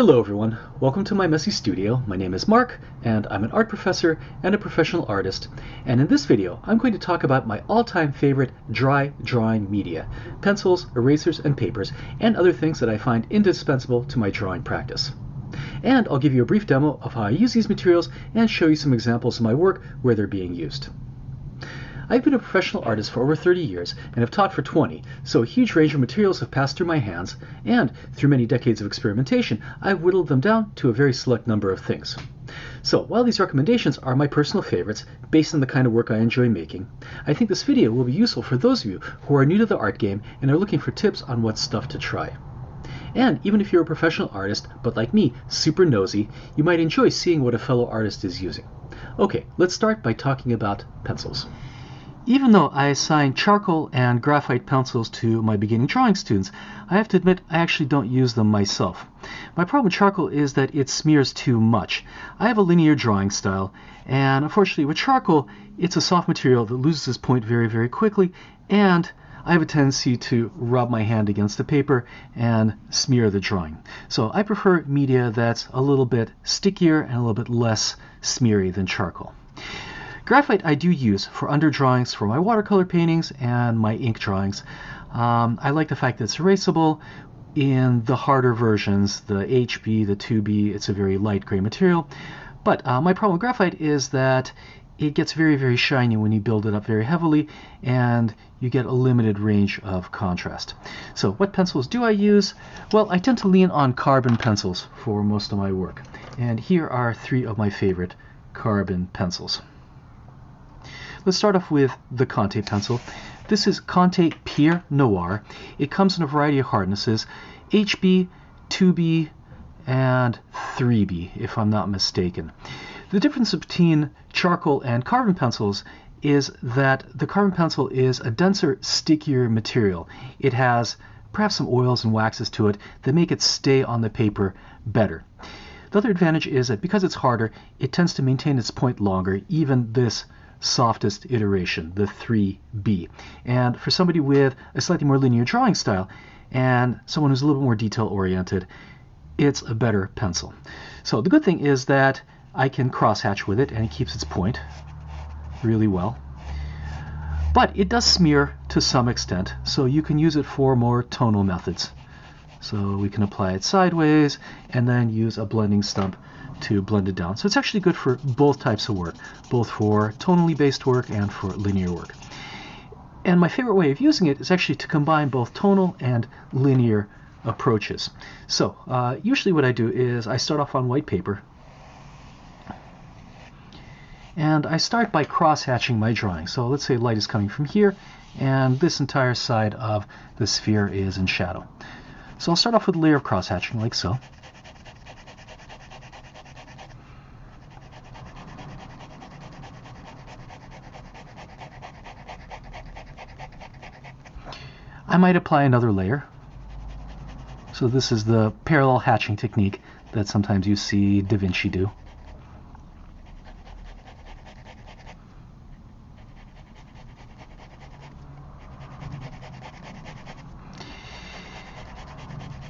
Hello everyone, welcome to my messy studio. My name is Mark and I'm an art professor and a professional artist, and in this video I'm going to talk about my all-time favorite dry drawing media, pencils, erasers, and papers, and other things that I find indispensable to my drawing practice. And I'll give you a brief demo of how I use these materials and show you some examples of my work where they're being used. I've been a professional artist for over 30 years and have taught for 20, so a huge range of materials have passed through my hands, and through many decades of experimentation, I've whittled them down to a very select number of things. So while these recommendations are my personal favorites, based on the kind of work I enjoy making, I think this video will be useful for those of you who are new to the art game and are looking for tips on what stuff to try. And even if you're a professional artist, but like me, super nosy, you might enjoy seeing what a fellow artist is using. Okay, let's start by talking about pencils. Even though I assign charcoal and graphite pencils to my beginning drawing students, I have to admit I actually don't use them myself. My problem with charcoal is that it smears too much. I have a linear drawing style, and unfortunately with charcoal, it's a soft material that loses its point very, very quickly, and I have a tendency to rub my hand against the paper and smear the drawing. So I prefer media that's a little bit stickier and a little bit less smeary than charcoal. Graphite I do use for underdrawings for my watercolor paintings and my ink drawings. I like the fact that it's erasable. In the harder versions, the HB, the 2B, it's a very light gray material. But my problem with graphite is that it gets very, very shiny when you build it up very heavily, and you get a limited range of contrast. So what pencils do I use? Well, I tend to lean on carbon pencils for most of my work. And here are three of my favorite carbon pencils. Let's start off with the Conte pencil. This is Conte Pierre Noire. It comes in a variety of hardnesses, HB, 2B, and 3B, if I'm not mistaken. The difference between charcoal and carbon pencils is that the carbon pencil is a denser, stickier material. It has perhaps some oils and waxes to it that make it stay on the paper better. The other advantage is that because it's harder, it tends to maintain its point longer, even this softest iteration, the 3B. And for somebody with a slightly more linear drawing style and someone who's a little bit more detail oriented, it's a better pencil. So the good thing is that I can crosshatch with it and it keeps its point really well. But it does smear to some extent, so you can use it for more tonal methods. So we can apply it sideways and then use a blending stump to blend it down. So it's actually good for both types of work, both for tonally based work and for linear work. And my favorite way of using it is actually to combine both tonal and linear approaches. So usually what I do is I start off on white paper, and I start by cross-hatching my drawing. So let's say light is coming from here, and this entire side of the sphere is in shadow. So I'll start off with a layer of cross-hatching, like so. I might apply another layer. So this is the parallel hatching technique that sometimes you see Da Vinci do.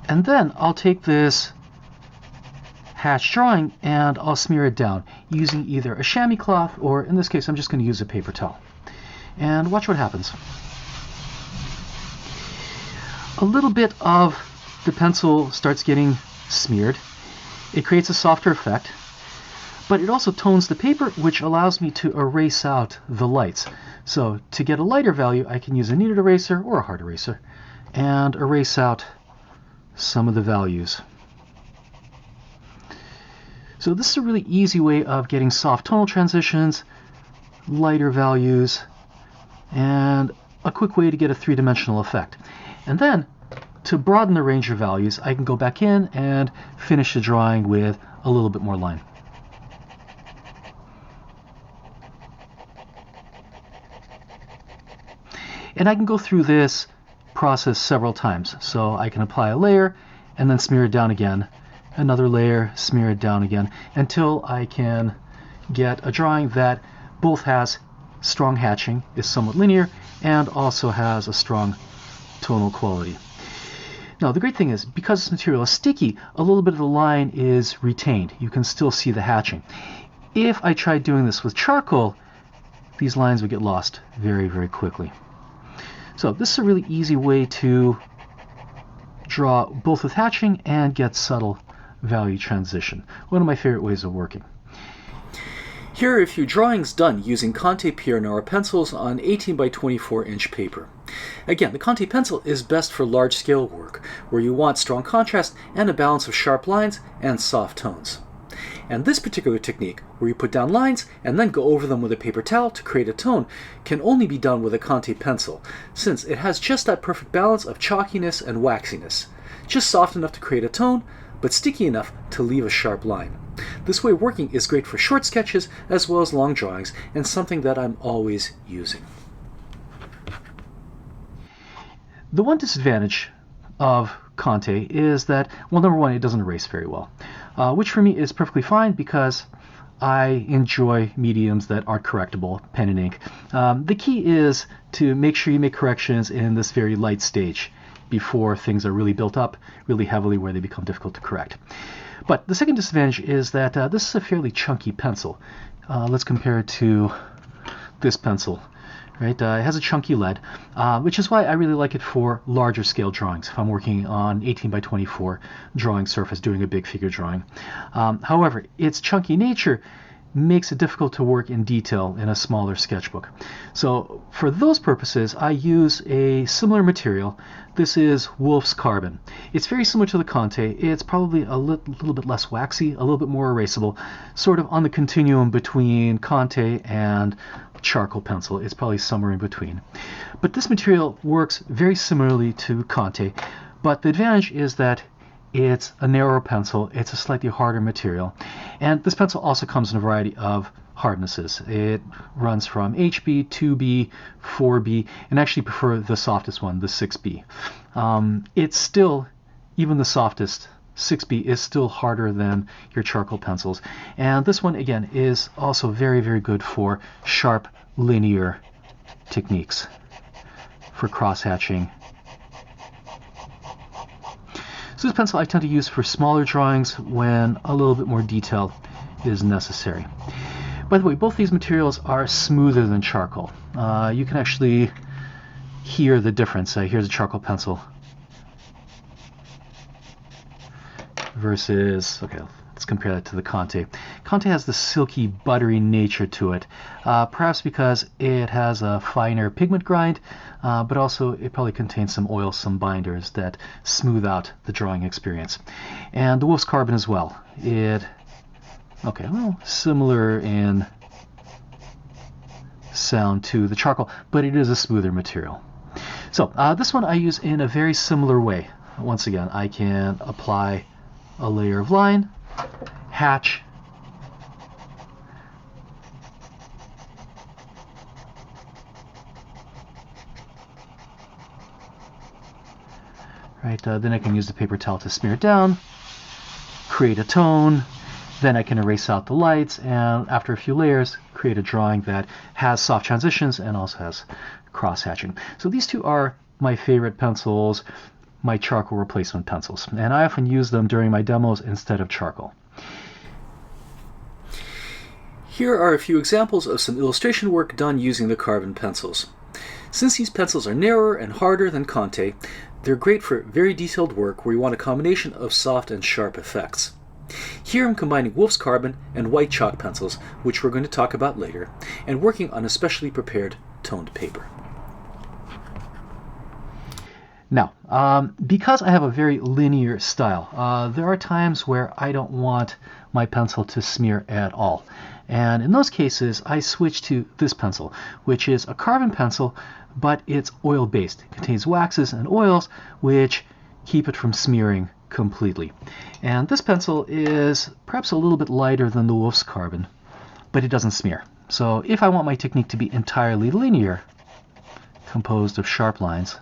And then I'll take this hatch drawing and I'll smear it down using either a chamois cloth, or in this case I'm just going to use a paper towel. And watch what happens. A little bit of the pencil starts getting smeared. It creates a softer effect, but it also tones the paper, which allows me to erase out the lights. So to get a lighter value, I can use a kneaded eraser or a hard eraser and erase out some of the values. So this is a really easy way of getting soft tonal transitions, lighter values, and a quick way to get a three-dimensional effect. And then, to broaden the range of values, I can go back in and finish the drawing with a little bit more line. And I can go through this process several times. So I can apply a layer and then smear it down again, another layer, smear it down again, until I can get a drawing that both has strong hatching, is somewhat linear, and also has a strong tonal quality. Now, the great thing is, because this material is sticky, a little bit of the line is retained. You can still see the hatching. If I tried doing this with charcoal, these lines would get lost very, very quickly. So this is a really easy way to draw both with hatching and get subtle value transition. One of my favorite ways of working. Here are a few drawings done using Conte Pierre Noire pencils on 18 by 24 inch paper. Again, the Conte pencil is best for large-scale work, where you want strong contrast and a balance of sharp lines and soft tones. And this particular technique, where you put down lines and then go over them with a paper towel to create a tone, can only be done with a Conte pencil, since it has just that perfect balance of chalkiness and waxiness. Just soft enough to create a tone, but sticky enough to leave a sharp line. This way of working is great for short sketches as well as long drawings, and something that I'm always using. The one disadvantage of Conte is that, well, number one, it doesn't erase very well, which for me is perfectly fine because I enjoy mediums that aren't correctable, pen and ink. The key is to make sure you make corrections in this very light stage before things are really built up really heavily where they become difficult to correct. But the second disadvantage is that this is a fairly chunky pencil. Let's compare it to this pencil. Right? It has a chunky lead, which is why I really like it for larger scale drawings if I'm working on 18 by 24 drawing surface, doing a big figure drawing. However, its chunky nature makes it difficult to work in detail in a smaller sketchbook. So for those purposes, I use a similar material. This is Wolff's carbon. It's very similar to the Conte. It's probably a little bit less waxy, a little bit more erasable, sort of on the continuum between Conte and charcoal pencil. It's probably somewhere in between. But this material works very similarly to Conte, but the advantage is that it's a narrower pencil, it's a slightly harder material, and this pencil also comes in a variety of hardnesses. It runs from HB, 2B, 4B, and I actually prefer the softest one, the 6B. It's still, even the softest 6B is still harder than your charcoal pencils, and this one again is also very, very good for sharp linear techniques, for cross-hatching. So this pencil I tend to use for smaller drawings when a little bit more detail is necessary. By the way, both these materials are smoother than charcoal. You can actually hear the difference. Here's a charcoal pencil versus, okay, let's compare that to the Conte. Conte has the silky, buttery nature to it, perhaps because it has a finer pigment grind, but also it probably contains some oil, some binders that smooth out the drawing experience. And the Wolff's carbon as well. Okay, well, similar in sound to the charcoal, but it is a smoother material. So this one I use in a very similar way. Once again, I can apply a layer of line, hatch, right, then I can use the paper towel to smear it down, create a tone, then I can erase out the lights, and after a few layers, create a drawing that has soft transitions and also has cross-hatching. So these two are my favorite pencils, my charcoal replacement pencils, and I often use them during my demos instead of charcoal. Here are a few examples of some illustration work done using the carbon pencils. Since these pencils are narrower and harder than Conte, they're great for very detailed work where you want a combination of soft and sharp effects. Here I'm combining Wolff's carbon and white chalk pencils, which we're going to talk about later, and working on a specially prepared toned paper. Now, because I have a very linear style, there are times where I don't want my pencil to smear at all. And in those cases, I switch to this pencil, which is a carbon pencil, but it's oil-based. It contains waxes and oils, which keep it from smearing completely. And this pencil is perhaps a little bit lighter than the Wolff's carbon, but it doesn't smear. So if I want my technique to be entirely linear, composed of sharp lines,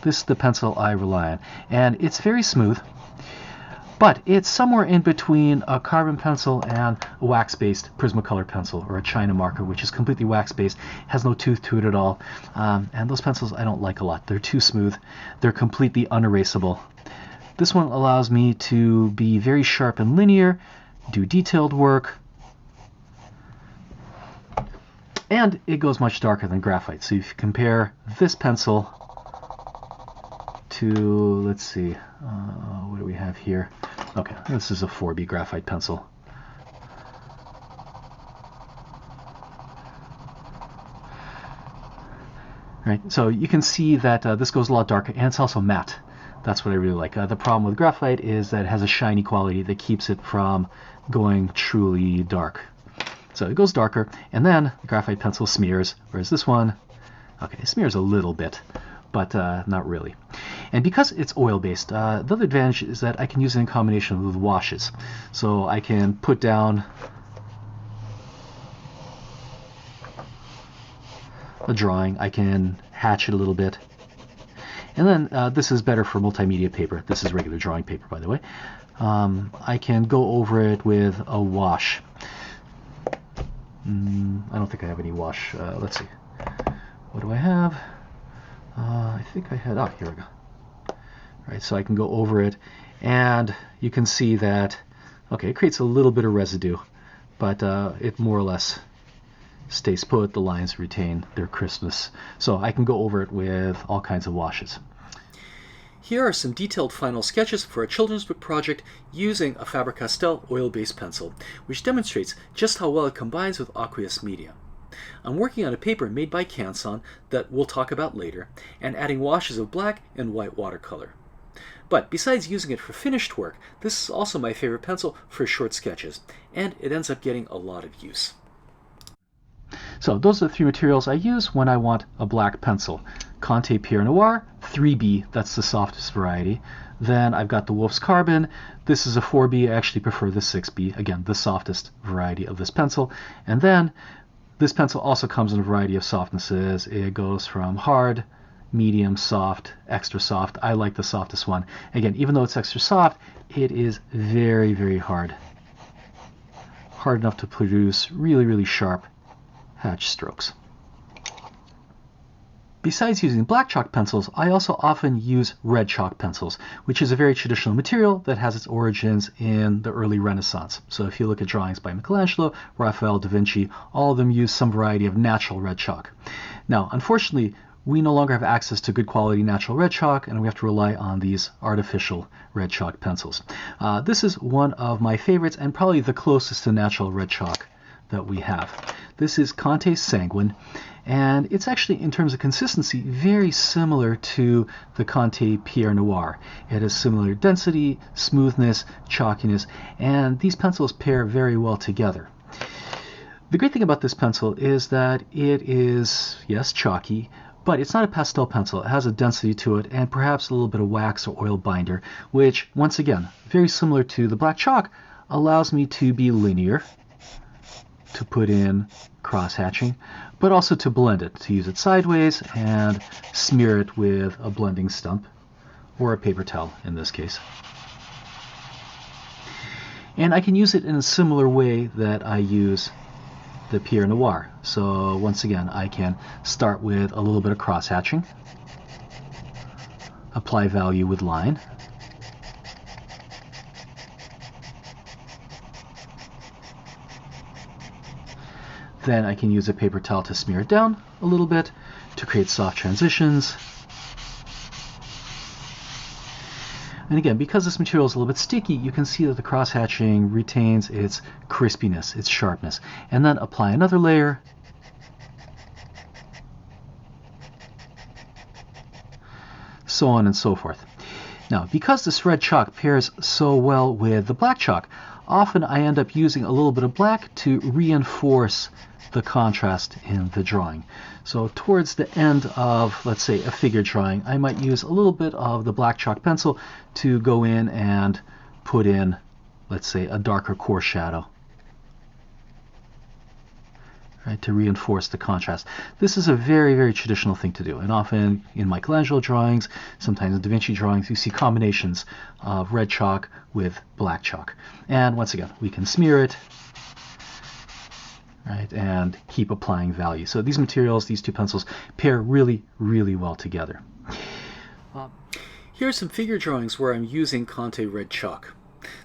this is the pencil I rely on. And it's very smooth. but it's somewhere in between a carbon pencil and a wax-based Prismacolor pencil, or a China marker, which is completely wax-based, has no tooth to it at all. And those pencils I don't like a lot. They're too smooth. They're completely unerasable. This one allows me to be very sharp and linear, do detailed work, and it goes much darker than graphite. So if you compare this pencil to, let's see, what do we have here? Okay, this is a 4B graphite pencil. Right, so you can see that this goes a lot darker, and it's also matte. That's what I really like. The problem with graphite is that it has a shiny quality that keeps it from going truly dark. So it goes darker, and then the graphite pencil smears, whereas this one, okay, it smears a little bit, but not really. And because it's oil-based, the other advantage is that I can use it in combination with washes. So I can put down a drawing, I can hatch it a little bit, and then this is better for multimedia paper. This is regular drawing paper, by the way. I can go over it with a wash. I don't think I have any wash. Let's see. What do I have? I think I had, oh, here we go. Right, so I can go over it, and you can see that, okay, it creates a little bit of residue, but it more or less stays put. The lines retain their crispness. So I can go over it with all kinds of washes. Here are some detailed final sketches for a children's book project using a Faber Castell Oil Base pencil, which demonstrates just how well it combines with aqueous media. I'm working on a paper made by Canson that we'll talk about later, and adding washes of black and white watercolor. But besides using it for finished work, this is also my favorite pencil for short sketches, and it ends up getting a lot of use. So those are the three materials I use when I want a black pencil. Conte Pierre Noire, 3B, that's the softest variety. Then I've got the Wolff's Carbon. This is a 4B. I actually prefer the 6B, again, the softest variety of this pencil. And then this pencil also comes in a variety of softnesses. It goes from hard, medium, soft, extra soft. I like the softest one. Again, even though it's extra soft, it is very, very hard. Hard enough to produce really, really sharp hatch strokes. Besides using black chalk pencils, I also often use red chalk pencils, which is a very traditional material that has its origins in the early Renaissance. So if you look at drawings by Michelangelo, Raphael, Da Vinci, all of them use some variety of natural red chalk. Now, unfortunately, we no longer have access to good quality natural red chalk, and we have to rely on these artificial red chalk pencils. This is one of my favorites and probably the closest to natural red chalk that we have. This is Conte Sanguine, and it's actually, in terms of consistency, very similar to the Conte Pierre Noire. It has similar density, smoothness, chalkiness, and these pencils pair very well together. The great thing about this pencil is that it is, yes, chalky, but it's not a pastel pencil. It has a density to it and perhaps a little bit of wax or oil binder, which, once again, very similar to the black chalk, allows me to be linear, to put in cross-hatching, but also to blend it, to use it sideways and smear it with a blending stump, or a paper towel in this case. And I can use it in a similar way that I use the Pierre Noire. So once again, I can start with a little bit of cross-hatching, apply value with line, then I can use a paper towel to smear it down a little bit to create soft transitions. And again, because this material is a little bit sticky, you can see that the cross-hatching retains its crispiness, its sharpness. And then apply another layer. So on and so forth. Now, because this red chalk pairs so well with the black chalk, often I end up using a little bit of black to reinforce the contrast in the drawing. So towards the end of, let's say, a figure drawing, I might use a little bit of the black chalk pencil to go in and put in, let's say, a darker core shadow. right, to reinforce the contrast. This is a very, very traditional thing to do, and often in Michelangelo drawings, sometimes in Da Vinci drawings, you see combinations of red chalk with black chalk. And once again, we can smear it, right, and keep applying value. So these materials, these two pencils, pair really, really well together. Here are some figure drawings where I'm using Conte red chalk.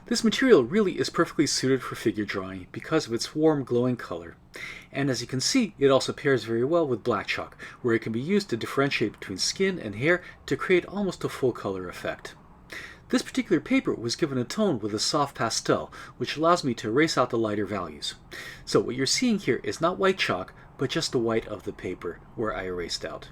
This material really is perfectly suited for figure drawing because of its warm, glowing color. And as you can see, it also pairs very well with black chalk, where it can be used to differentiate between skin and hair to create almost a full color effect. This particular paper was given a tone with a soft pastel, which allows me to erase out the lighter values. So what you're seeing here is not white chalk, but just the white of the paper where I erased out.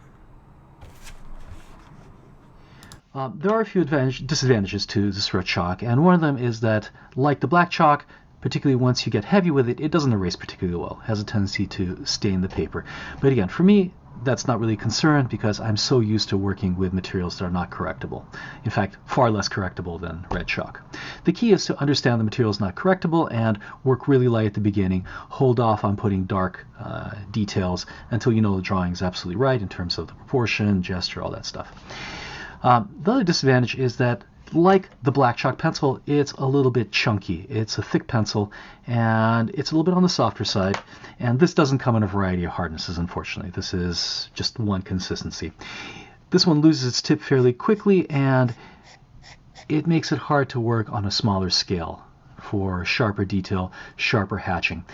There are a few disadvantages to this red chalk, and one of them is that, like the black chalk, particularly once you get heavy with it, it doesn't erase particularly well. It has a tendency to stain the paper. But again, for me, that's not really a concern because I'm so used to working with materials that are not correctable. In fact, far less correctable than red chalk. The key is to understand the material is not correctable and work really light at the beginning. Hold off on putting dark details until you know the drawing is absolutely right in terms of the proportion, gesture, all that stuff. The other disadvantage is that, like the black chalk pencil, it's a little bit chunky. It's a thick pencil, and it's a little bit on the softer side. And this doesn't come in a variety of hardnesses, unfortunately. This is just one consistency. This one loses its tip fairly quickly, and it makes it hard to work on a smaller scale for sharper detail, sharper hatching.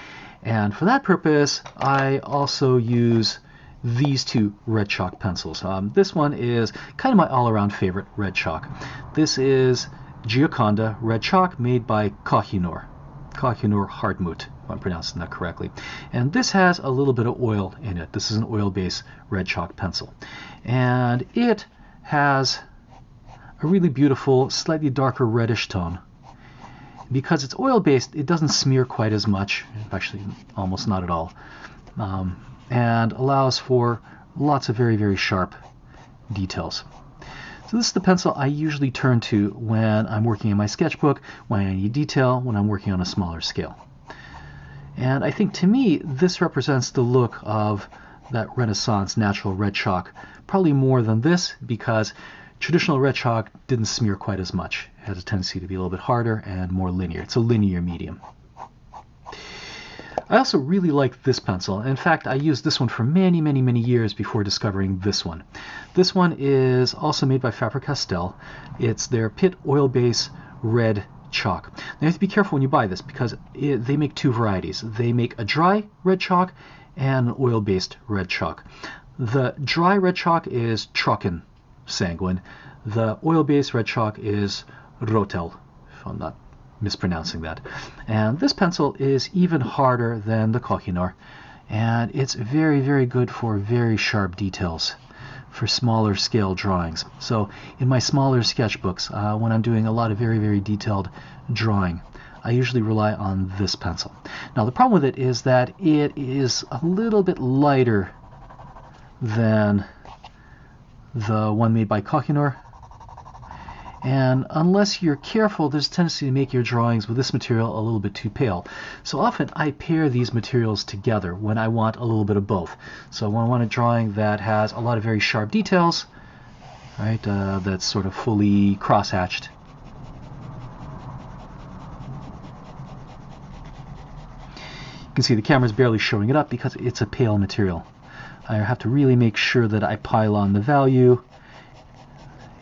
And for that purpose, I also use these two red chalk pencils. This one is kind of my all-around favorite red chalk. This is Giaconda red chalk made by Kohinoor Hardmuth, if I'm pronouncing that correctly. And this has a little bit of oil in it. This is an oil-based red chalk pencil. And it has a really beautiful, slightly darker reddish tone. Because it's oil-based, it doesn't smear quite as much, actually almost not at all. And allows for lots of very, very sharp details. So this is the pencil I usually turn to when I'm working in my sketchbook, when I need detail, when I'm working on a smaller scale. And I think to me, this represents the look of that Renaissance natural red chalk, probably more than this, because traditional red chalk didn't smear quite as much. It has a tendency to be a little bit harder and more linear. It's a linear medium. I also really like this pencil. In fact, I used this one for many, many, many years before discovering this one. This one is also made by Faber Castell. It's their Pitt Oil Base red chalk. Now you have to be careful when you buy this because they make two varieties. They make a dry red chalk and an oil-based red chalk. The dry red chalk is Canson Sanguine. The oil-based red chalk is Rotel, if I'm not mispronouncing that. And this pencil is even harder than the Kohinoor, and it's very, very good for very sharp details, for smaller scale drawings. So in my smaller sketchbooks, when I'm doing a lot of very, very detailed drawing, I usually rely on this pencil. Now the problem with it is that it is a little bit lighter than the one made by Kohinoor. And unless you're careful, there's a tendency to make your drawings with this material a little bit too pale. So often I pair these materials together when I want a little bit of both. So when I want a drawing that has a lot of very sharp details, right, that's sort of fully cross-hatched. You can see the camera's barely showing it up because it's a pale material. I have to really make sure that I pile on the value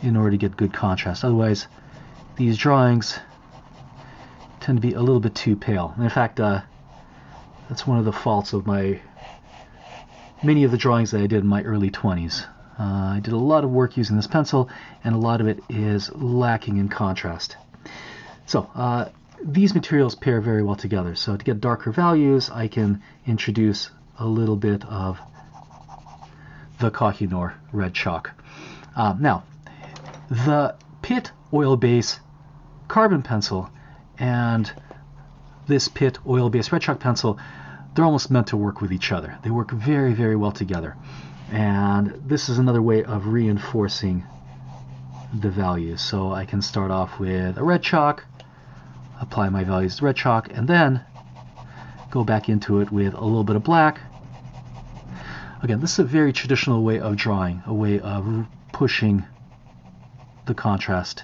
in order to get good contrast. Otherwise, these drawings tend to be a little bit too pale. And in fact, that's one of the faults of many of the drawings that I did in my early 20s. I did a lot of work using this pencil, and a lot of it is lacking in contrast. So these materials pair very well together. So to get darker values, I can introduce a little bit of the Kohinoor red chalk. Now, the Pitt Oil Base carbon pencil and this Pitt Oil Base red chalk pencil, they're almost meant to work with each other. They work very, very well together. And this is another way of reinforcing the values. So I can start off with a red chalk, apply my values to red chalk, and then go back into it with a little bit of black Again, this is a very traditional way of drawing, a way of pushing the contrast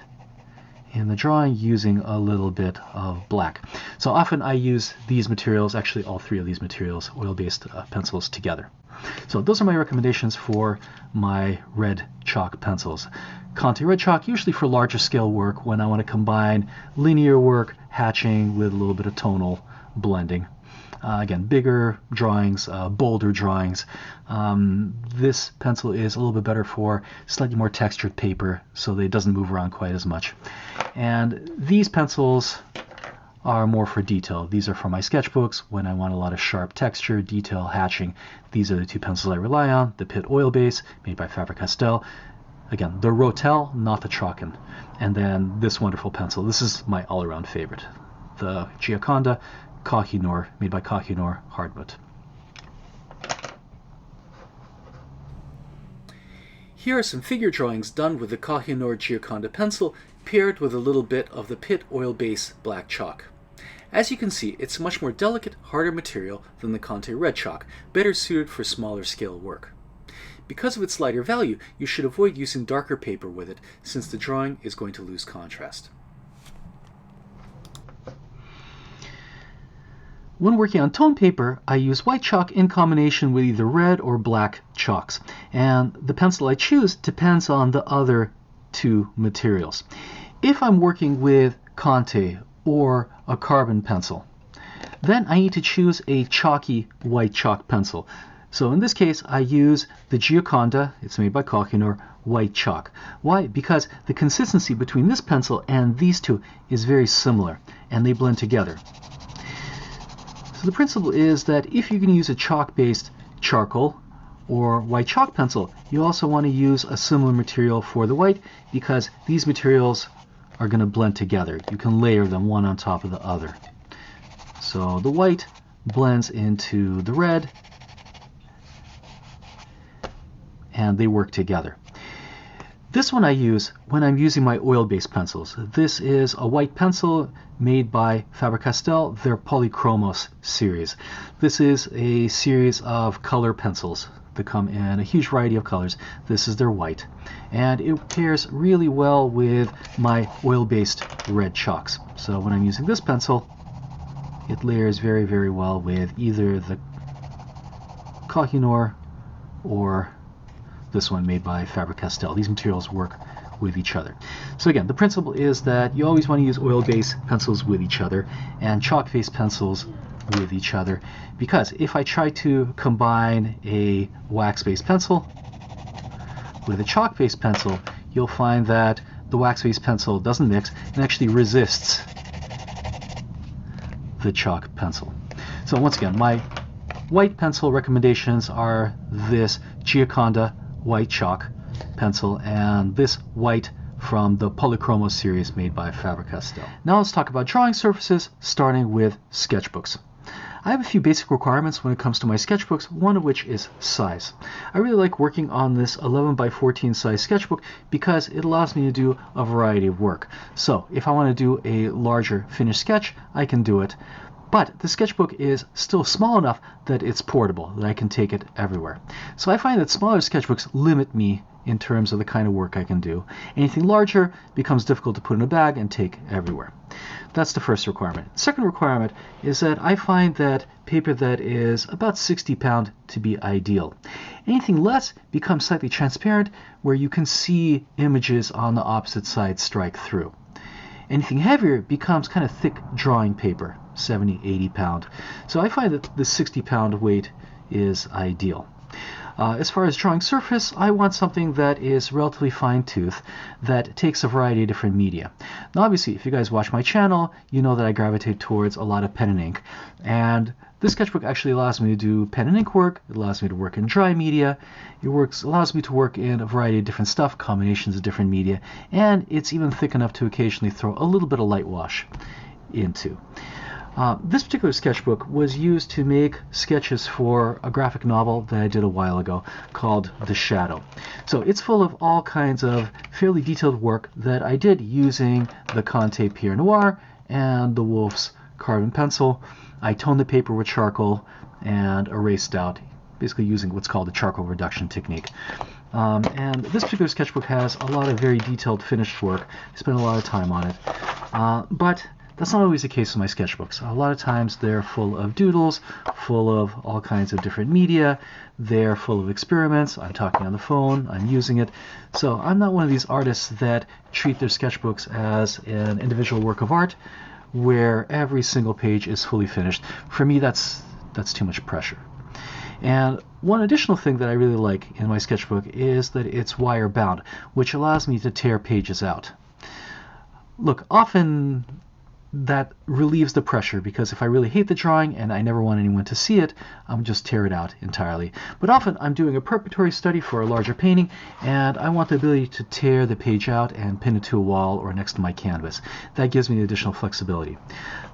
in the drawing using a little bit of black. So often I use these materials, actually all three of these materials, oil-based pencils together. So those are my recommendations for my red chalk pencils. Conte red chalk, usually for larger scale work when I want to combine linear work, hatching with a little bit of tonal blending. Again, bigger drawings, bolder drawings. This pencil is a little bit better for slightly more textured paper so that it doesn't move around quite as much. And these pencils are more for detail. These are for my sketchbooks when I want a lot of sharp texture, detail, hatching. These are the two pencils I rely on. The Pitt Oil Base, made by Faber Castell. Again, the Rotel, not the Chalkin. And then this wonderful pencil. This is my all-around favorite. The Giaconda Kohinoor, made by Kohinoor Hardmuth. Here are some figure drawings done with the Kohinoor Giaconda pencil, paired with a little bit of the Pitt Oil Base black chalk. As you can see, it's much more delicate, harder material than the Conte red chalk, better suited for smaller scale work. Because of its lighter value, you should avoid using darker paper with it, since the drawing is going to lose contrast. When working on tone paper, I use white chalk in combination with either red or black chalks. And the pencil I choose depends on the other two materials. If I'm working with Conte or a carbon pencil, then I need to choose a chalky white chalk pencil. So in this case, I use the Giaconda, it's made by Kohinoor, white chalk. Why? Because the consistency between this pencil and these two is very similar, and they blend together. So the principle is that if you can use a chalk-based charcoal or white chalk pencil, you also want to use a similar material for the white, because these materials are going to blend together. You can layer them one on top of the other. So the white blends into the red, and they work together. This one I use when I'm using my oil-based pencils. This is a white pencil made by Faber Castell, their Polychromos series. This is a series of color pencils that come in a huge variety of colors. This is their white. And it pairs really well with my oil-based red chalks. So when I'm using this pencil, it layers very, very well with either the Kohinoor or this one made by Faber Castell. These materials work with each other. So again, the principle is that you always want to use oil-based pencils with each other and chalk-based pencils with each other, because if I try to combine a wax-based pencil with a chalk-based pencil, you'll find that the wax-based pencil doesn't mix and actually resists the chalk pencil. So once again, my white pencil recommendations are this Giaconda white chalk pencil and this white from the Polychromos series made by Faber Castell. Now let's talk about drawing surfaces, starting with sketchbooks. I have a few basic requirements when it comes to my sketchbooks, one of which is size. I really like working on this 11 by 14 size sketchbook because it allows me to do a variety of work. So if I want to do a larger finished sketch, I can do it. But the sketchbook is still small enough that it's portable, that I can take it everywhere. So I find that smaller sketchbooks limit me in terms of the kind of work I can do. Anything larger becomes difficult to put in a bag and take everywhere. That's the first requirement. Second requirement is that I find that paper that is about 60 pound to be ideal. Anything less becomes slightly transparent, where you can see images on the opposite side strike through. Anything heavier becomes kind of thick drawing paper, 70, 80 pound. So I find that the 60 pound weight is ideal. As far as drawing surface, I want something that is relatively fine-tooth, that takes a variety of different media. Now obviously, if you guys watch my channel, you know that I gravitate towards a lot of pen and ink. And this sketchbook actually allows me to do pen and ink work. It allows me to work in dry media. It allows me to work in a variety of different stuff, combinations of different media. And it's even thick enough to occasionally throw a little bit of light wash into. This particular sketchbook was used to make sketches for a graphic novel that I did a while ago called The Shadow. So it's full of all kinds of fairly detailed work that I did using the Conte Pierre Noire and the Wolff's carbon pencil. I toned the paper with charcoal and erased out basically using what's called the charcoal reduction technique. And this particular sketchbook has a lot of very detailed finished work. I spent a lot of time on it. But that's not always the case with my sketchbooks. A lot of times they're full of doodles, full of all kinds of different media. They're full of experiments. I'm talking on the phone. I'm using it. So I'm not one of these artists that treat their sketchbooks as an individual work of art where every single page is fully finished. For me, that's too much pressure. And one additional thing that I really like in my sketchbook is that it's wire bound, which allows me to tear pages out. Look, often that relieves the pressure, because if I really hate the drawing and I never want anyone to see it, I'm just tear it out entirely. But often I'm doing a preparatory study for a larger painting, and I want the ability to tear the page out and pin it to a wall or next to my canvas. That gives me additional flexibility.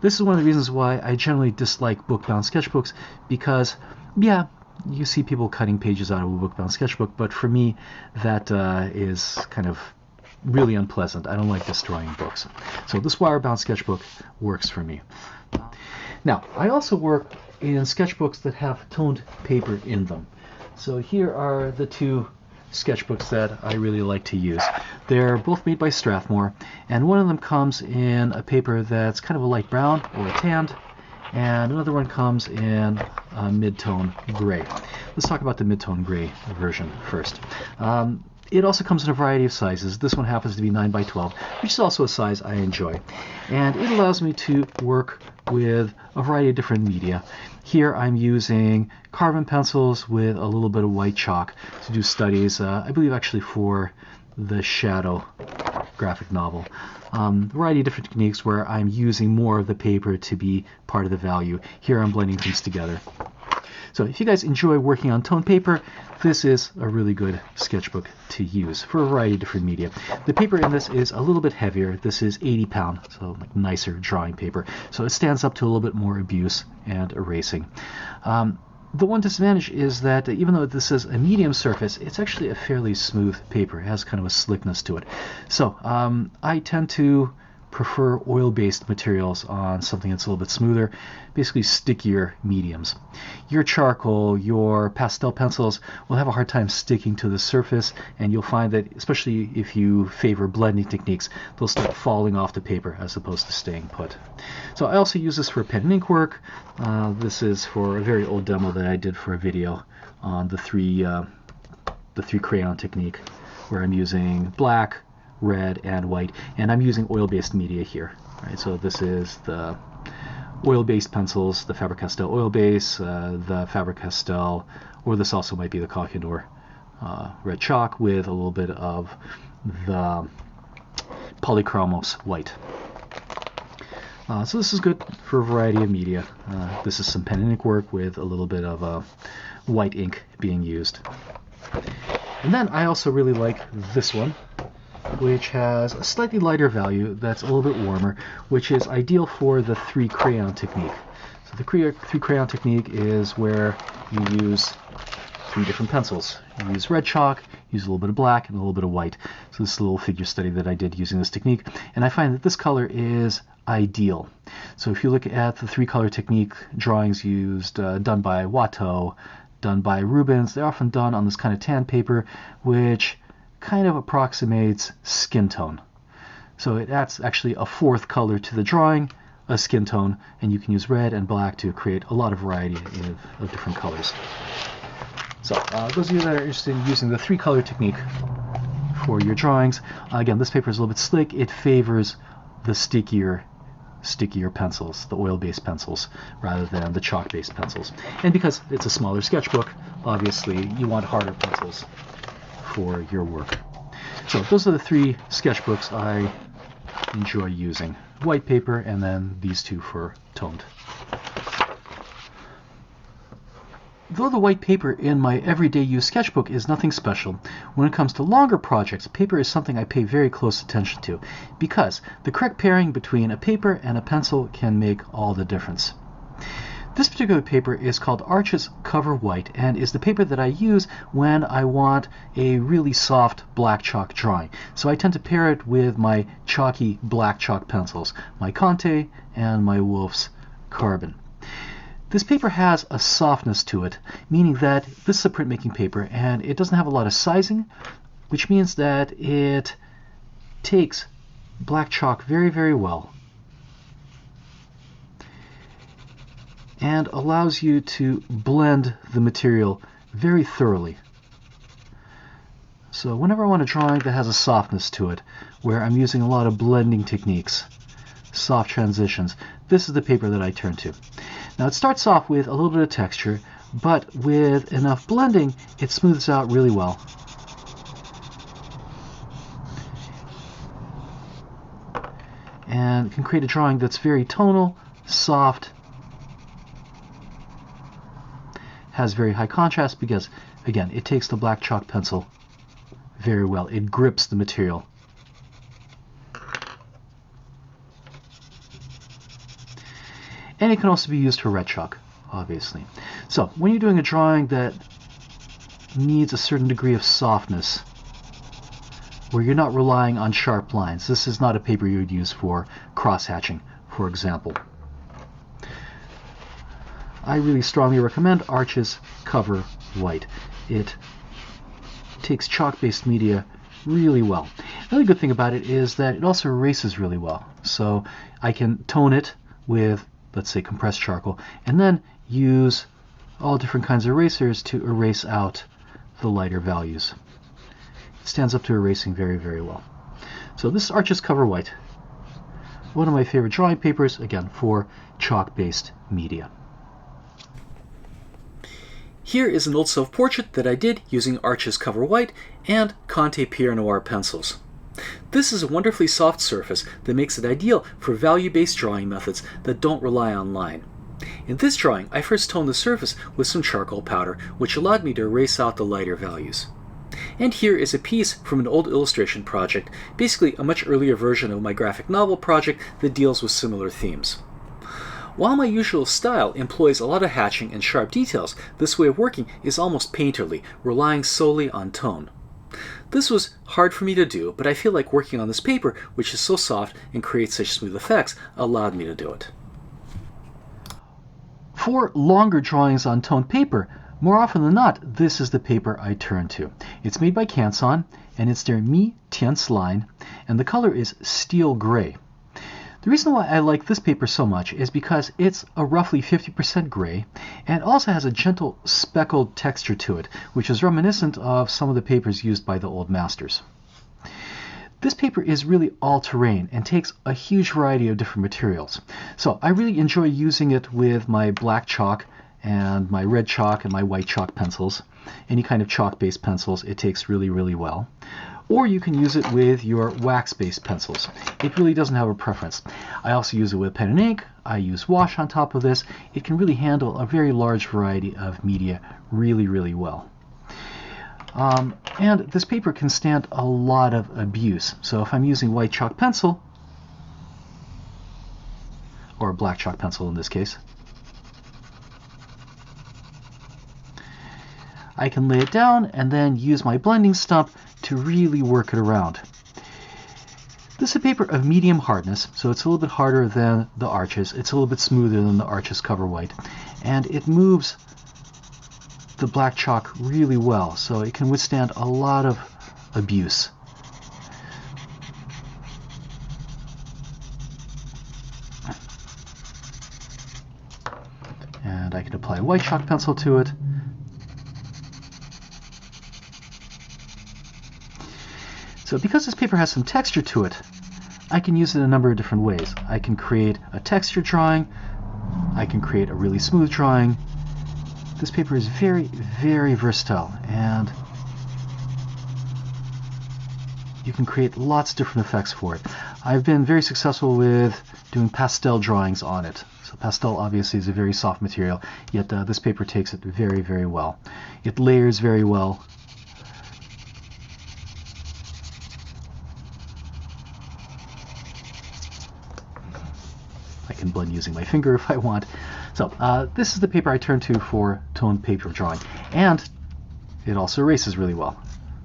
This is one of the reasons why I generally dislike book-bound sketchbooks, because, yeah, you see people cutting pages out of a book-bound sketchbook, but for me, that is kind of really unpleasant. I don't like destroying books. So this wire-bound sketchbook works for me. Now, I also work in sketchbooks that have toned paper in them. So here are the two sketchbooks that I really like to use. They're both made by Strathmore, and one of them comes in a paper that's kind of a light brown or a tanned, and another one comes in a mid-tone gray. Let's talk about the mid-tone gray version first. It also comes in a variety of sizes. This one happens to be 9 by 12, which is also a size I enjoy. And it allows me to work with a variety of different media. Here I'm using carbon pencils with a little bit of white chalk to do studies, I believe actually for the Shadow graphic novel. A variety of different techniques where I'm using more of the paper to be part of the value. Here I'm blending things together. So if you guys enjoy working on toned paper, this is a really good sketchbook to use for a variety of different media. The paper in this is a little bit heavier. This is 80 pound, so like nicer drawing paper. So it stands up to a little bit more abuse and erasing. The one disadvantage is that even though this is a medium surface, it's actually a fairly smooth paper. It has kind of a slickness to it. So I tend to prefer oil-based materials on something that's a little bit smoother, basically stickier mediums. Your charcoal, your pastel pencils will have a hard time sticking to the surface, and you'll find that, especially if you favor blending techniques, they'll start falling off the paper as opposed to staying put. So I also use this for pen and ink work. This is for a very old demo that I did for a video on the three crayon technique, where I'm using black, red, and white, and I'm using oil-based media here. Right, so this is the oil-based pencils, the Faber Castell Oil Base, the Faber Castell, or this also might be the Kohinoor red chalk with a little bit of the Polychromos white. So this is good for a variety of media. This is some pen and ink work with a little bit of white ink being used. And then I also really like this one, which has a slightly lighter value that's a little bit warmer, which is ideal for the 3 crayon technique. So the 3 crayon technique is where you use 3 different pencils. You use red chalk, use a little bit of black, and a little bit of white. So this is a little figure study that I did using this technique, and I find that this color is ideal. So if you look at the 3 color technique drawings used, done by Watteau, done by Rubens, they're often done on this kind of tan paper, which kind of approximates skin tone. So it adds actually a 4th color to the drawing, a skin tone, and you can use red and black to create a lot of variety of different colors. So those of you that are interested in using the 3 color technique for your drawings, again, this paper is a little bit slick. It favors the stickier pencils, the oil-based pencils, rather than the chalk-based pencils. And because it's a smaller sketchbook, obviously you want harder pencils for your work. So those are the 3 sketchbooks I enjoy using. White paper, and then these 2 for toned. Though the white paper in my everyday use sketchbook is nothing special, when it comes to longer projects, paper is something I pay very close attention to, because the correct pairing between a paper and a pencil can make all the difference. This particular paper is called Arches Cover White, and is the paper that I use when I want a really soft black chalk drawing. So I tend to pair it with my chalky black chalk pencils, my Conte and my Wolff's Carbon. This paper has a softness to it, meaning that this is a printmaking paper and it doesn't have a lot of sizing, which means that it takes black chalk very, very well and allows you to blend the material very thoroughly. So whenever I want a drawing that has a softness to it, where I'm using a lot of blending techniques, soft transitions, this is the paper that I turn to. Now it starts off with a little bit of texture, but with enough blending, it smooths out really well. And can create a drawing that's very tonal, soft, has very high contrast because, again, it takes the black chalk pencil very well. It grips the material. And it can also be used for red chalk, obviously. So when you're doing a drawing that needs a certain degree of softness, where you're not relying on sharp lines, this is not a paper you would use for cross-hatching, for example. I really strongly recommend Arches Cover White. It takes chalk-based media really well. The other good thing about it is that it also erases really well. So I can tone it with, let's say, compressed charcoal, and then use all different kinds of erasers to erase out the lighter values. It stands up to erasing very, very well. So this is Arches Cover White, one of my favorite drawing papers, again, for chalk-based media. Here is an old self-portrait that I did using Arches Cover White and Conte Pierre Noire pencils. This is a wonderfully soft surface that makes it ideal for value-based drawing methods that don't rely on line. In this drawing, I first toned the surface with some charcoal powder, which allowed me to erase out the lighter values. And here is a piece from an old illustration project, basically a much earlier version of my graphic novel project that deals with similar themes. While my usual style employs a lot of hatching and sharp details, this way of working is almost painterly, relying solely on tone. This was hard for me to do, but I feel like working on this paper, which is so soft and creates such smooth effects, allowed me to do it. For longer drawings on toned paper, more often than not, this is the paper I turn to. It's made by Canson, and it's their Mi-Teintes line, and the color is steel gray. The reason why I like this paper so much is because it's a roughly 50% gray, and it also has a gentle speckled texture to it, which is reminiscent of some of the papers used by the old masters. This paper is really all-terrain and takes a huge variety of different materials. So I really enjoy using it with my black chalk and my red chalk and my white chalk pencils. Any kind of chalk-based pencils, it takes really, really well. Or you can use it with your wax-based pencils. It really doesn't have a preference. I also use it with pen and ink. I use wash on top of this. It can really handle a very large variety of media really, really well. And this paper can stand a lot of abuse. So if I'm using white chalk pencil, or black chalk pencil in this case, I can lay it down and then use my blending stump to really work it around. This is a paper of medium hardness, so it's a little bit harder than the Arches. It's a little bit smoother than the Arches Cover White, and it moves the black chalk really well, so it can withstand a lot of abuse. And I can apply a white chalk pencil to it. So because this paper has some texture to it, I can use it in a number of different ways. I can create a texture drawing. I can create a really smooth drawing. This paper is very, very versatile, and you can create lots of different effects for it. I've been very successful with doing pastel drawings on it. So pastel obviously is a very soft material, yet this paper takes it very, very well. It layers very well. I can blend using my finger if I want. So this is the paper I turn to for toned paper drawing, and it also erases really well.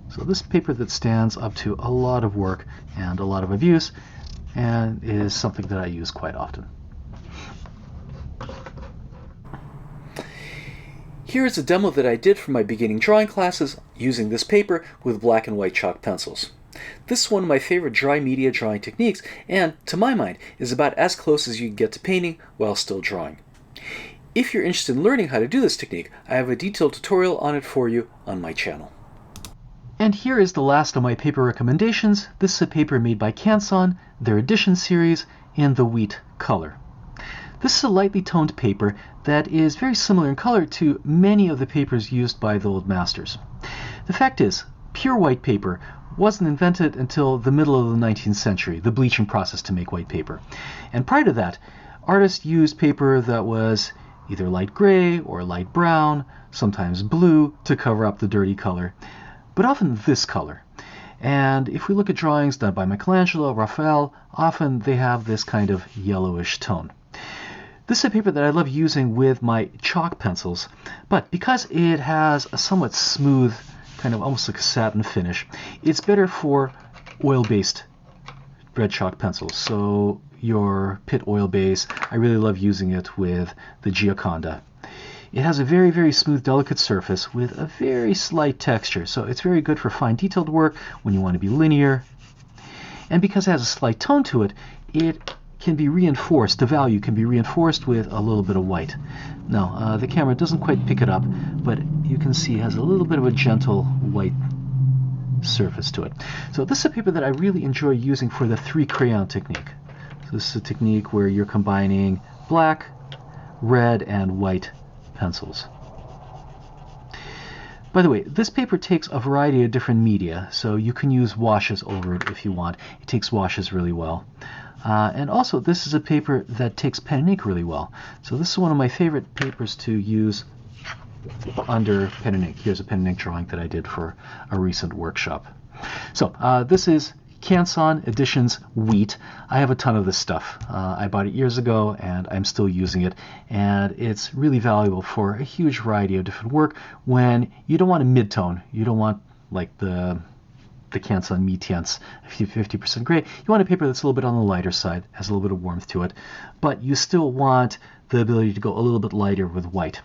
So this paper that stands up to a lot of work and a lot of abuse, and is something that I use quite often. Here is a demo that I did for my beginning drawing classes using this paper with black and white chalk pencils. This is one of my favorite dry media drawing techniques and, to my mind, is about as close as you can get to painting while still drawing. If you're interested in learning how to do this technique, I have a detailed tutorial on it for you on my channel. And here is the last of my paper recommendations. This is a paper made by Canson, their Edition series, in the wheat color. This is a lightly toned paper that is very similar in color to many of the papers used by the old masters. The fact is, pure white paper wasn't invented until the middle of the 19th century, the bleaching process to make white paper. And prior to that, artists used paper that was either light gray or light brown, sometimes blue, to cover up the dirty color, but often this color. And if we look at drawings done by Michelangelo, Raphael, often they have this kind of yellowish tone. This is a paper that I love using with my chalk pencils, but because it has a somewhat smooth, kind of almost like a satin finish, it's better for oil-based red chalk pencils. So your Pitt oil base, I really love using it with the Giaconda. It has a very, very smooth, delicate surface with a very slight texture, so it's very good for fine detailed work when you want to be linear. And because it has a slight tone to it, it can be reinforced, the value can be reinforced with a little bit of white. Now, the camera doesn't quite pick it up, but you can see it has a little bit of a gentle white surface to it. So this is a paper that I really enjoy using for the 3 crayon technique. So this is a technique where you're combining black, red, and white pencils. By the way, this paper takes a variety of different media, so you can use washes over it if you want. It takes washes really well. And also, this is a paper that takes pen and ink really well. So this is one of my favorite papers to use under pen and ink. Here's a pen and ink drawing that I did for a recent workshop. So this is Canson Editions wheat. I have a ton of this stuff. I bought it years ago and I'm still using it, and it's really valuable for a huge variety of different work when you don't want a mid-tone. You don't want like the Canson Mi-Teintes, 50% gray. You want a paper that's a little bit on the lighter side, has a little bit of warmth to it, but you still want the ability to go a little bit lighter with white.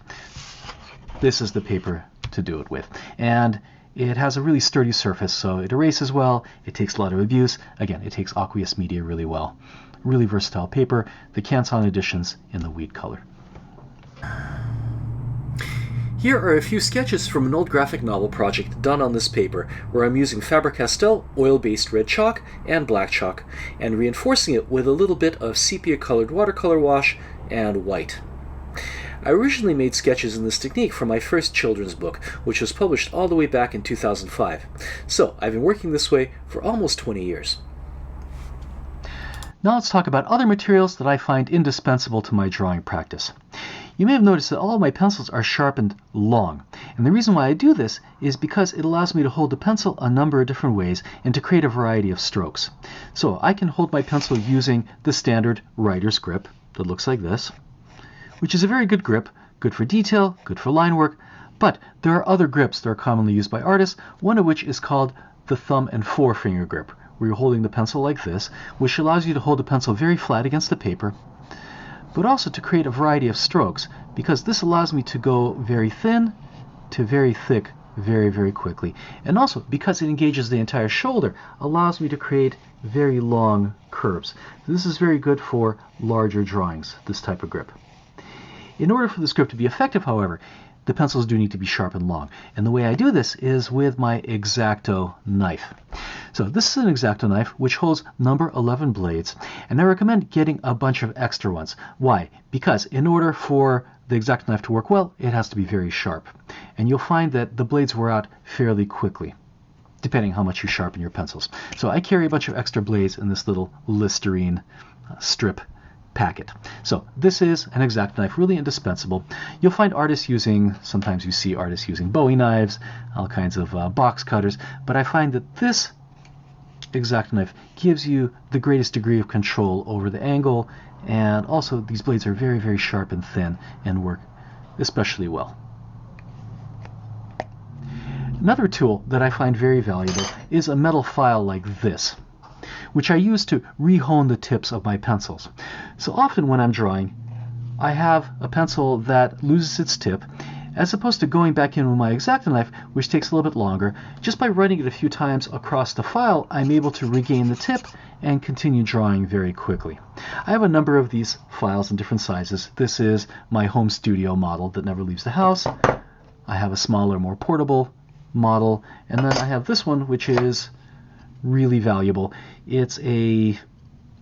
This is the paper to do it with. And it has a really sturdy surface, so it erases well, it takes a lot of abuse. Again, it takes aqueous media really well. Really versatile paper, the Canson Editions in the wheat color. Here are a few sketches from an old graphic novel project done on this paper, where I'm using Faber Castell oil-based red chalk and black chalk, and reinforcing it with a little bit of sepia-colored watercolor wash and white. I originally made sketches in this technique for my first children's book, which was published all the way back in 2005. So I've been working this way for almost 20 years. Now let's talk about other materials that I find indispensable to my drawing practice. You may have noticed that all of my pencils are sharpened long, and the reason why I do this is because it allows me to hold the pencil a number of different ways and to create a variety of strokes. So I can hold my pencil using the standard writer's grip that looks like this, which is a very good grip, good for detail, good for line work, but there are other grips that are commonly used by artists, one of which is called the thumb and forefinger grip, where you're holding the pencil like this, which allows you to hold the pencil very flat against the paper, but also to create a variety of strokes, because this allows me to go very thin to very thick very, very quickly. And also, because it engages the entire shoulder, allows me to create very long curves. This is very good for larger drawings, this type of grip. In order for this grip to be effective, however, the pencils do need to be sharp and long. And the way I do this is with my X-Acto knife. So this is an X-Acto knife which holds number 11 blades, and I recommend getting a bunch of extra ones. Why? Because in order for the X-Acto knife to work well, it has to be very sharp. And you'll find that the blades wear out fairly quickly, depending how much you sharpen your pencils. So I carry a bunch of extra blades in this little Listerine strip packet. So this is an X-Acto knife, really indispensable. You'll find artists using, sometimes you see artists using Bowie knives, all kinds of box cutters, but I find that this X-Acto knife gives you the greatest degree of control over the angle, and also these blades are very, very sharp and thin and work especially well. Another tool that I find very valuable is a metal file like this, which I use to re-hone the tips of my pencils. So often when I'm drawing, I have a pencil that loses its tip, as opposed to going back in with my X-Acto knife, which takes a little bit longer. Just by running it a few times across the file, I'm able to regain the tip and continue drawing very quickly. I have a number of these files in different sizes. This is my home studio model that never leaves the house. I have a smaller, more portable model, and then I have this one, which is really valuable. It's a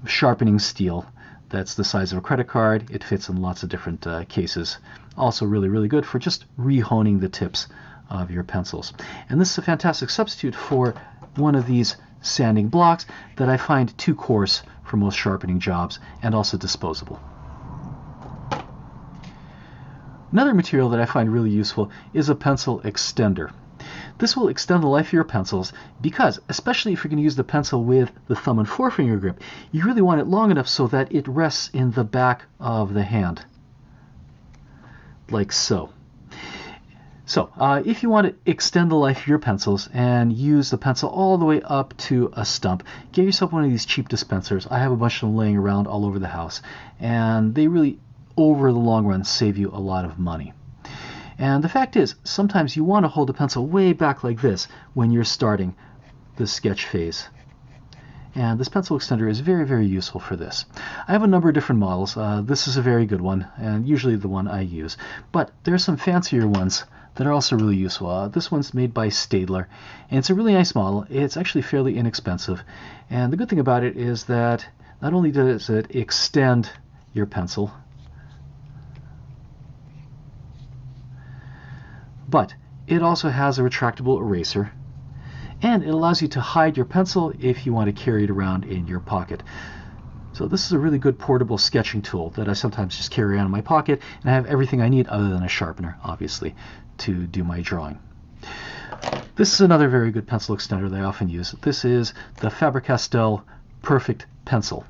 sharpening steel that's the size of a credit card. It fits in lots of different cases. Also really, really good for just rehoning the tips of your pencils. And this is a fantastic substitute for one of these sanding blocks that I find too coarse for most sharpening jobs and also disposable. Another material that I find really useful is a pencil extender. This will extend the life of your pencils because, especially if you're going to use the pencil with the thumb and forefinger grip, you really want it long enough so that it rests in the back of the hand, like so. So, if you want to extend the life of your pencils and use the pencil all the way up to a stump, get yourself one of these cheap dispensers. I have a bunch of them laying around all over the house, and they really, over the long run, save you a lot of money. And the fact is, sometimes you want to hold the pencil way back like this when you're starting the sketch phase. And this pencil extender is very, very useful for this. I have a number of different models. This is a very good one, and usually the one I use. But there are some fancier ones that are also really useful. This one's made by Staedtler, and it's a really nice model. It's actually fairly inexpensive. And the good thing about it is that not only does it extend your pencil, but it also has a retractable eraser, and it allows you to hide your pencil if you want to carry it around in your pocket. So this is a really good portable sketching tool that I sometimes just carry around in my pocket, and I have everything I need other than a sharpener, obviously, to do my drawing. This is another very good pencil extender that I often use. This is the Faber Castell Perfect Pencil.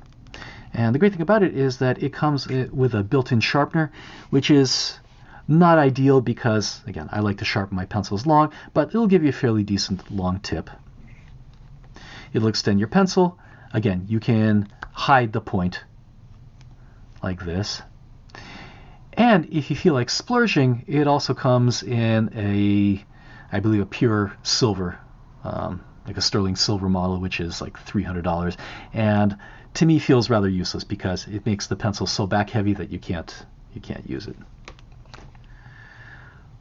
And the great thing about it is that it comes with a built-in sharpener, which is not ideal because, again, I like to sharpen my pencils long, but it'll give you a fairly decent long tip. It'll extend your pencil. Again, you can hide the point like this. And if you feel like splurging, it also comes in I believe, a pure silver, like a sterling silver model, which is like $300. And to me feels rather useless because it makes the pencil so back heavy that you can't use it.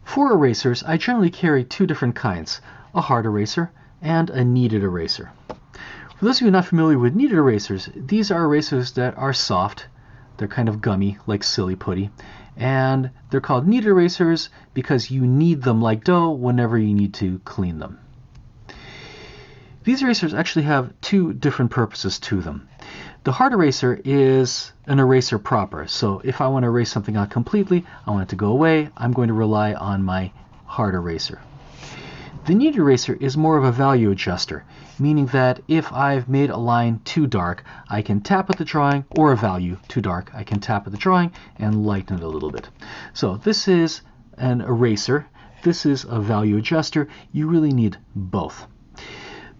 For erasers, I generally carry two different kinds, a hard eraser and a kneaded eraser. For those of you not familiar with kneaded erasers, these are erasers that are soft. They're kind of gummy, like silly putty. And they're called kneaded erasers because you knead them like dough whenever you need to clean them. These erasers actually have two different purposes to them. The hard eraser is an eraser proper. So if I want to erase something out completely, I want it to go away, I'm going to rely on my hard eraser. The kneaded eraser is more of a value adjuster, meaning that if I've made a line too dark, I can tap at the drawing, or a value too dark, I can tap at the drawing and lighten it a little bit. So this is an eraser. This is a value adjuster. You really need both.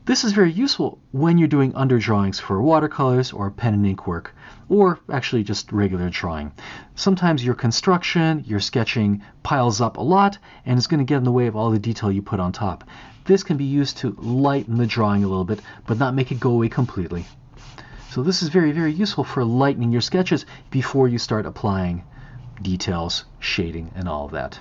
This is very useful when you're doing underdrawings for watercolors or pen and ink work, or actually just regular drawing. Sometimes your construction, your sketching piles up a lot and it's going to get in the way of all the detail you put on top. This can be used to lighten the drawing a little bit, but not make it go away completely. So this is very, very useful for lightening your sketches before you start applying details, shading, and all of that.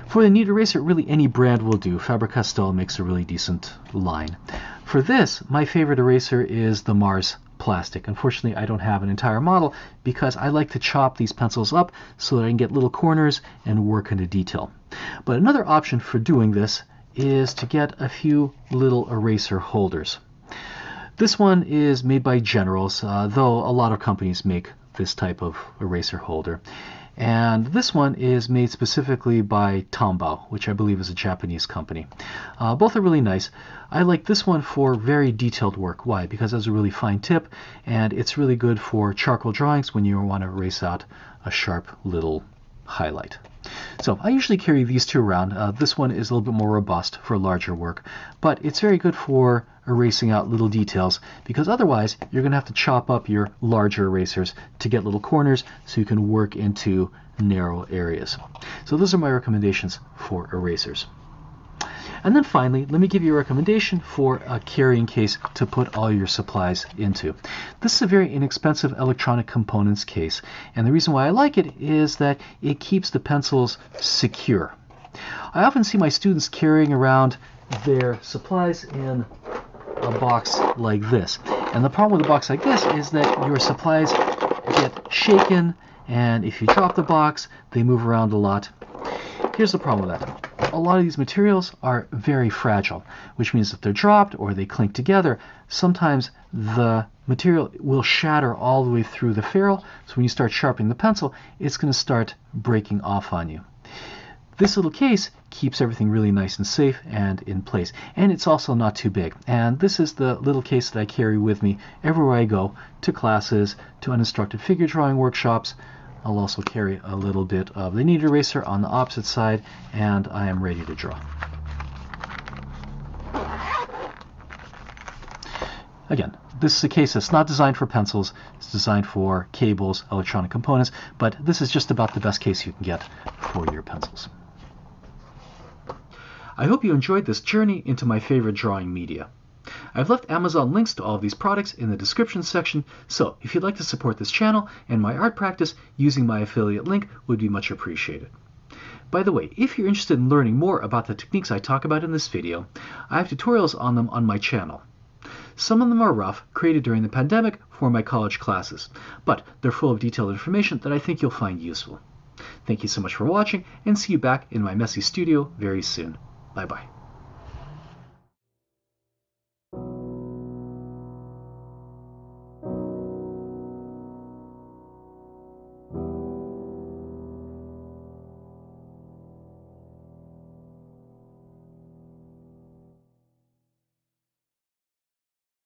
For the kneaded eraser, really any brand will do. Faber Castell makes a really decent line. For this, my favorite eraser is the Mars plastic. Unfortunately, I don't have an entire model because I like to chop these pencils up so that I can get little corners and work into detail. But another option for doing this is to get a few little eraser holders. This one is made by Generals, though a lot of companies make this type of eraser holder. And this one is made specifically by Tombow, which I believe is a Japanese company. Both are really nice. I like this one for very detailed work. Why? Because it has a really fine tip, and it's really good for charcoal drawings when you want to erase out a sharp little highlight. So I usually carry these two around. This one is a little bit more robust for larger work, but it's very good for erasing out little details, because otherwise you're going to have to chop up your larger erasers to get little corners so you can work into narrow areas. So those are my recommendations for erasers. And then finally, let me give you a recommendation for a carrying case to put all your supplies into. This is a very inexpensive electronic components case, and the reason why I like it is that it keeps the pencils secure. I often see my students carrying around their supplies in a box like this. And the problem with a box like this is that your supplies get shaken, and if you drop the box, they move around a lot. Here's the problem with that. A lot of these materials are very fragile, which means if they're dropped or they clink together, sometimes the material will shatter all the way through the ferrule. So when you start sharpening the pencil, it's going to start breaking off on you. This little case keeps everything really nice and safe and in place. And it's also not too big. And this is the little case that I carry with me everywhere I go, to classes, to uninstructed figure drawing workshops. I'll also carry a little bit of the kneaded eraser on the opposite side, and I am ready to draw. Again, this is a case that's not designed for pencils. It's designed for cables, electronic components, but this is just about the best case you can get for your pencils. I hope you enjoyed this journey into my favorite drawing media. I've left Amazon links to all of these products in the description section, so if you'd like to support this channel and my art practice, using my affiliate link would be much appreciated. By the way, if you're interested in learning more about the techniques I talk about in this video, I have tutorials on them on my channel. Some of them are rough, created during the pandemic for my college classes, but they're full of detailed information that I think you'll find useful. Thank you so much for watching, and see you back in my messy studio very soon. Bye-bye.